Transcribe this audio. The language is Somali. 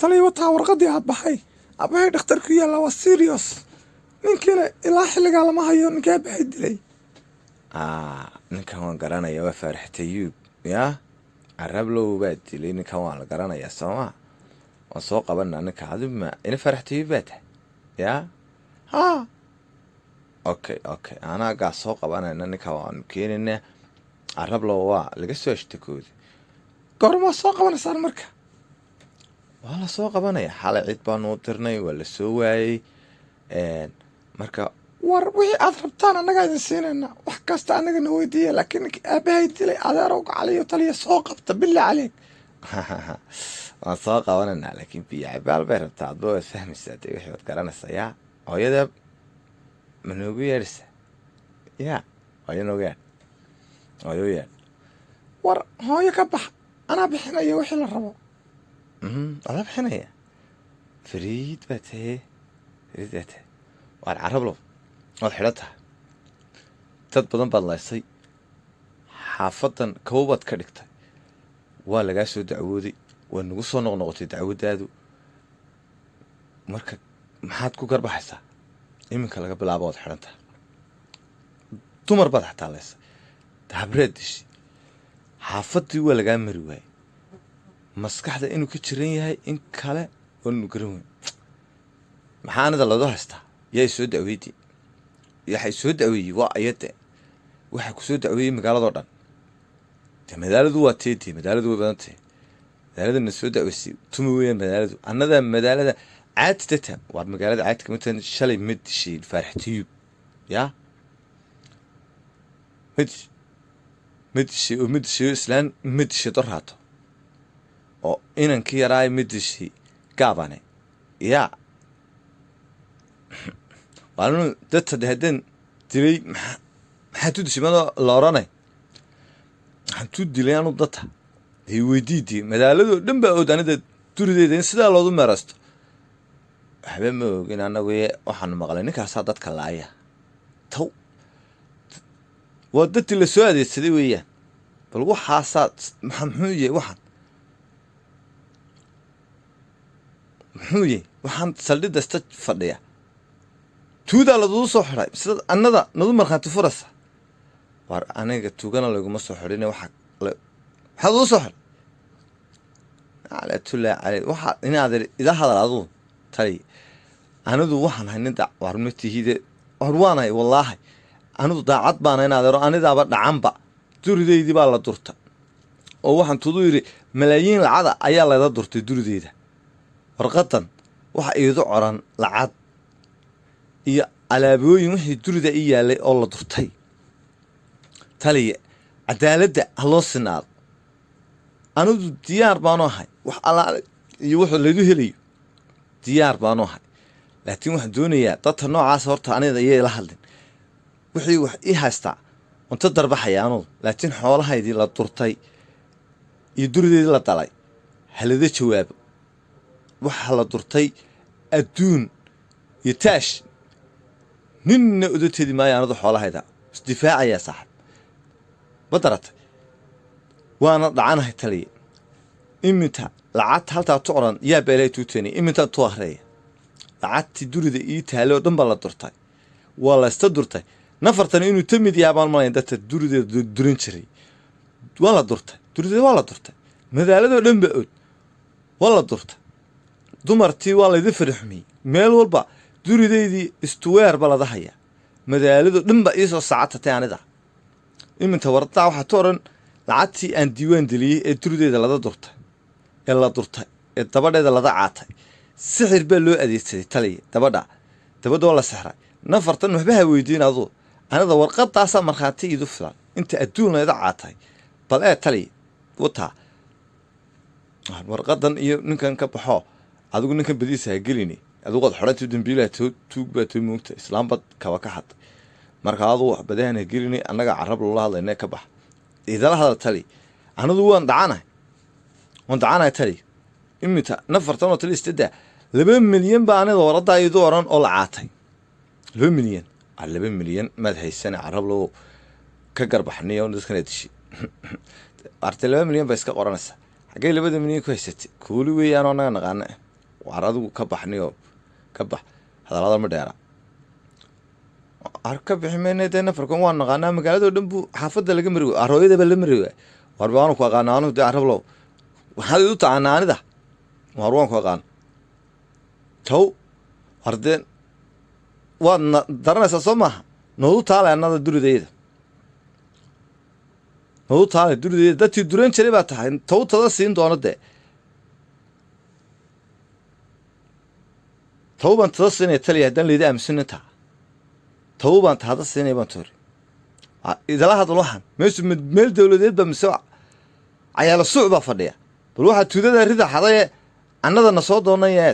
taliya wataa warqadii aad baxay abahay dhakhtarku yaalla waa serious ninkiina ilaa xilligaa lama hayo ninkii abahay dilay. ninkan waan garanaya waa Faarax Tayuub yaa Carablow baa dilay ninkan waan la garanayaa sooma waan soo qabanaa ninka aduma ina Faarax Tayuub baa tahay yaa okay anaa gaa soo qabanayna ninka waan keenaynaa Carablow waa laga soo ashtakooday goorma soo qabanaysaan marka? waa la soo qabanaya xalay cid baan u dirnay waa la soo waayay marka war wixii aad rabtaan annaga idin siinayna wax kasta annaga na weydiiya laakiin ninkii aabahay dilay adeerow gacaliyo taliya soo qabta bilaa caleeg. waan soo qabanaynaa laakiin biyo cabaal bay rabtaa adba waad fahmaysaa dee wixii waad garanaysaa yaa hooyada ma noogu yeedhaysaa yaa hooyo noogu yeedh hooyo yeedh war hooyo ka bax anaa bixinaya wixii la rabo. adaa bixinaya fariid baa tahe waad Carablow waad xidhan tahay dad badan baad laysay xaafadan koobaad ka dhigtay waa lagaa soo dacwooday waa nagu soo noqnoqotay dacwadaadu marka maxaad ku garbaxaysaa iminka laga bilaabo waad xidhan tahay dumar baad xataa laysay habreed dishay xaafadii waa lagaa mari waayey maskaxda inuu ka jiran yahay in kale waanu garan weyn maxaa anida ladoo haystaa yaa soo dacweydii waxay soo dacweeyey waa ayade waxaa ku soo dacweeyey magaaladoo dhan dee magaaladu waa teedii magaaladu way badan tahay magaaladana soo dacweysay tumi weeyaan magaaladu annadaa magaalada caadi data waa magaalada caadka matan shalay ma dishay Faarax Tayuub yaa ma dishay islaan ma dishay doraato oo inankii yaraay ma dishay gaabane yaa waanu dadka haddaan dilay maxaa tu dishay mada la oranay maxaan tu dilay anu dadka dee weydiidii magaaladoo dhan baa odanida durideeda in sidaa loodu meeraysto waxba ma ogin annagu waxaanu maqlay ninkaasaa dadka laaya taw waa dadkii la soo adeegsaday weeyaan bal waxaasaa muxuu yahay waxaan saldhida ista fadhiya tuudaa ladugu soo xidhay sida annada nadu markhaanti furaysa war aniga tuugana laguma soo xidhin waxaad ugu soo xidhay alatullaahi caley waxaa inaad ida hadal aduu taliya anidu waxaan hay nin war ma tihide war waanahay wallaahi anidu daacad baana inaad anidaaba dhacanba duridaydii baa la durta oo waxaan tudu yidhi malaayiin lacada ayaa layda durtay durideyda warqadan waxa iidu coran lacag iyo alaabooyin wixii durida ii yaalay oo la durtay taliya cadaaladda ha loo sinaado anidu diyaar baanu ahay wax allaale iyo wuxuu laydu helayo diyaar baanu ahay laakiin waxaan doonayaa dadka noocaas horta anida iyay la hadlin wixii wax ii haystaa unta darbaxaya anugu laakiin xoolahaydii la durtay iyo durideedii la dalay halada jawaabo waxaa la durtay adduun iyo taash ninna odateedi maayo anadu xoolahayda isdifaacayaa saaxib ma daratay waana dhacanahay taliya iminta lacagta haltaa tu oran yaa beelay tuuteenay imintaan tu akhreeya lacagtii durida ii taalay oo dhan baa la durtay waa la ista durtay nafartani inuu ta mid yaabaan malayn dadka durideeda durin jiray waa la durtay durideeda waa la durtay magaaladoo dhan ba od waa la durtay dumartii waa laydi farixumiyey meel walba duridaydii istuweer ba lada hayaa magaaladoo dhan ba iisoo sacatatay anida iminta wardaa waxaa tu oran lacagtii aan diiwaan deliyey ee durideeda lada durtay ee la durtay ee dabadheeda lada caatay sixir baa loo adeegsaday taliya dabadha waa la sixray nafartan waxba ha weydiin aduu anida warqadaasaa markhaati iidu filan inta adduun layda caatay bal taliya wataa warqadan iyo ninkan ka baxo adigu ninkan badiisa ha gelini adigu waad xidhantii dambiilaha tuug baa too moogta islaambad kaba ka hadlay marka aduu wax badahan ha gelini annaga carab loola hadlayna ka bax idala hadal taliya anidu waan dacanahay taliya iminta nafartan oo taliya istadaa 2 milyan baa anida warqadaa iidu oran oo la caatay 2 milyan 2 milyan maad haysana carab loo ka garbaxniyo dadkana dishay artay 2 milyan baa iska qoranaysa xagee 2 milyan ku haysatay kuuli weeyaan oo naga naqaana waar adigu ka baxniyo ka bax hadallada ma dheera ar ka bixi mayna dee nafarkan waan naqaanaa magaaladoo dhan buu xaafadda laga mari wey arooyadaba la mari waay war waanu ku aqaana anu dee arablow waxaad idu taqaanaa anida war waan ku aqaan taw war dee waad daranaysaa soo maaha noodu taalay annada duridayda noodu taalay duridayda dadkii duran jiray baa tahay taw tada siin doono dee taw baan tada siinaya taliya haddaan layda aaminsanintaa taw baan tahada siinaya baan toori idala hadal waxaan meeshu meel dawladeed ba mise cayaalo suuc baa fadhiya bal waxaa tuudada rida xadaye annadana soo doonaya